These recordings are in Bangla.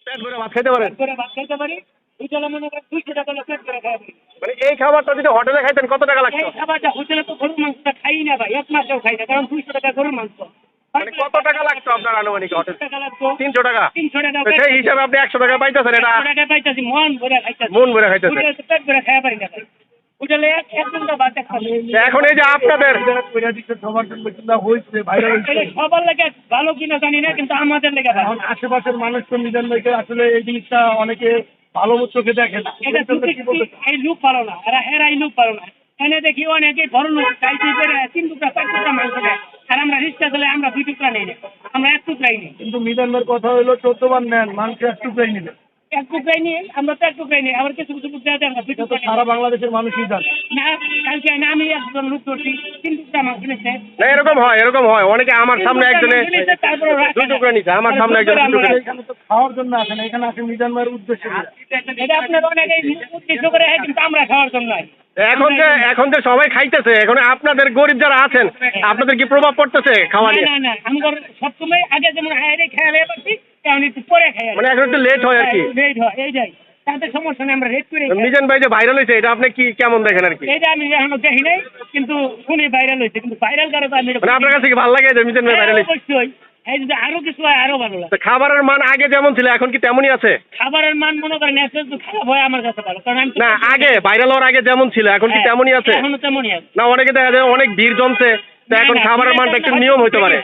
পেট ভরে ভাত খাইতে পারেন? পেট ভরে ভাত খাইতে পারি। হোটেলে মনে করেন 200 টাকা হলে পেট ভরে খাওয়া পারি। মানে এই খাবারটা যদি হোটেলে খাইতেন কত টাকা লাগতো? এই খাবারটা হোটেলে তো গরুর মাংসটা খাই না ভাই, এক মাসেও খাই না, কারণ 200 টাকা গরুর মাংস। মানে কত টাকা লাগতো আপনার আনুমানিক হোটেল? 300 টাকা লাগতো। 300 টাকা। 300 টাকা তো সেই হিসাবে আপনি 100 টাকা পাইতেছেন, এটা 100 টাকা পাইতাছি, মন ভরে খাইতাছি। মন ভরে খাইতেছেন। হোটেলে তো পেট ভরে খাওয়া পারি না ভাই। হোটেলে এক ঘন্টা ভাত একটা খাই। এখন এই যে আপনাদের সবার জন্য চিন্তা হয়েছে ভাইরাল এটা সবার লেগে ভালো কিনা জানি না, কিন্তু আমাদের লেগে ভালো। এখন আশেপাশের মানুষ তো মিজান ভাইকে আসলে এই জিনিসটা অনেকে ভালো চোখে দেখে না। এটা এই লোক ভালো না, এরা এই লোক ভালো না। এনে দেখি অনেকে বড় লোক চাইতে পেরে 3 টুকরা 4 টুকরা মাংস দেয়, আর আমরা রিক্সা চলে আমরা 2 টুকরা নেই না, আমরা 1 টুকরাই নেই। কিন্তু মিজান ভাইয়ের কথা হলো 14 বার নেন, মানুষ একটু প্রায় নিলেন। 1 টুকরাই নিয়ে আমরা তো 1 টুকরাই নেই, আবার কিছু কিছু লোক দেয় আমরা 2 এটা তো টুকরা সারা বাংলাদেশের মানুষই জানে। না। কালকে আমি একজন লোক ধরছি 3 টুকরা মাংস নিচ্ছে। না, এরকম হয় অনেকে আমার সামনে একজনে 2 টুকরা নিচ্ছে, আমার সামনে একজন 2 টুকরা নিচ্ছে। এখানে তো খাওয়ার জন্য আসে না, এখানে আসে মিজান ভাইয়ের উদ্দেশ্যে। এটা আপনার অনেকে উদ্দেশ্য করে, কিন্তু আমরা খাওয়ার জন্য নয়। এখন যে সবাই খাইতেছে, এখন আপনাদের গরিব যারা আছেন আপনাদের কি প্রভাব পড়তেছে খাওয়া নিয়ে? না, আমি সবসময় আগে যেমন হায়ারে খেয়ালে পাচ্ছি, এখন একটু পরে খাই। মানে এখন একটু লেট হয় আর কি। লেট হয়, এই যাই তাতে সমস্যা নেই, আমরা রেট করে খাই। মিজান ভাই যে ভাইরাল হয়েছে, এটা আপনি কি কেমন দেখেন আর কি? এটা আমি এখনো দেখি নাই, কিন্তু শুনি ভাইরাল হয়েছে, কিন্তু ভাইরাল কারো তো আমি মানে আপনার কাছে কি ভালো লাগে যে মিজান ভাই ভাইরাল হয়েছে? অবশ্যই। এই যদি আরো কিছু হয় আরো ভালো লাগে। তো খাবারের মান আগে যেমন ছিল এখন কি তেমনই আছে? খাবারের মান মনে করেন একটু খারাপ হয় আমার কাছে ভালো, কারণ আমি না, আগে ভাইরাল হওয়ার আগে যেমন ছিল এখন কি তেমনই আছে? এখনো তেমনই আছে। না, অনেকে দেখা যায় অনেক ভিড় জমছে, তো এখন খাবারের মানটা একটু নিয়ম হইতে পারে।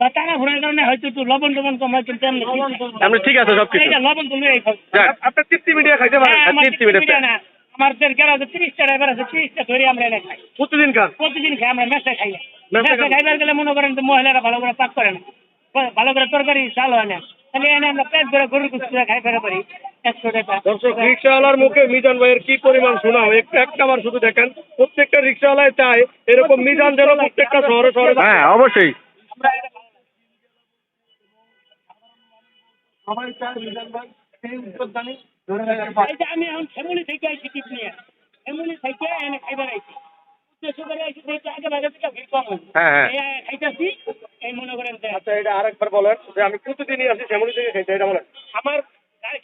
বা টাকা ঘোরার কারণে হয়তো একটু লবণ টবণ কম হয়, কিন্তু আপনি ঠিক আছে সবকিছু। এইটা লবণ তুলে এই খাও। যাক, আপনার তৃপ্তি মিডিয়া খাইতে পারেন। আমার তৃপ্তি মিডিয়া না, আমাদের গ্যারাজে 30টা ড্রাইভার আছে, 30টা ধরে আমরা এনে খাই। প্রতিদিন খান? প্রতিদিন খাই, আমরা মেসে খাই না। মেসে মেসে খান? খাইবার গেলে মনে করেন যে মহিলারা ভালো করে পাক করে না, ভালো করে তরকারি চাল হয় না, তাহলে এনে আমরা পেট ভরে গরুর গোশত খাই ফেরা পারি 100 টাকা। দর্শক, রিক্সাওয়ালার মুখে মিজান ভাইয়ের কি পরিমাণ শোনাও, একটা বার শুধু দেখেন। প্রত্যেকটা রিক্সাওয়ালাই চায় এরকম মিজান যেন প্রত্যেকটা শহরে শহরে। হ্যাঁ, অবশ্যই। সবাই চায় মিজান ভাই সেই উদ্যোগদানি ধরে এই যে আমি এখন ফ্যামিলি থেকে আইছি টিপ নিয়ে, ফ্যামিলি থেকে এনে খাইবার আইছি, উদ্দেশ্য করে আইছি যে আগে ভাগে থেকে ভিড় কম হয়েছে। হ্যাঁ। খাইতেছি, এই মনে করেন যে আচ্ছা, এটা আরেকবার বলেন যে আমি প্রতিদিনই আসি ফ্যামিলি থেকে খাইতে, এটা বলেন। আমার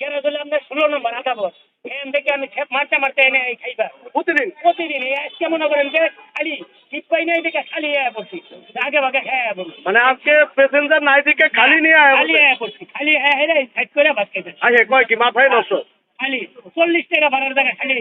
গ্যারেজ হলে আমরা 16 নম্বর আদাবর, এখান থেকে আমি খেপ মারতে মারতে এনে এই খাইবার প্রতিদিন। এই আজকে মনে করেন যে খালি ঠিক পাই নাই দেখে খালি পড়ছি, আগে ভাগে খাইয়া পড়ছি। মানে আজকে প্যাসেঞ্জার নাই দিকে খালি নিয়ে খালি পড়ছি, খালি সাইড করে ভাত খাইতে। আগে কয় কি মাথায় নষ্ট? খালি 40 টাকা ভাড়ার জায়গা খালি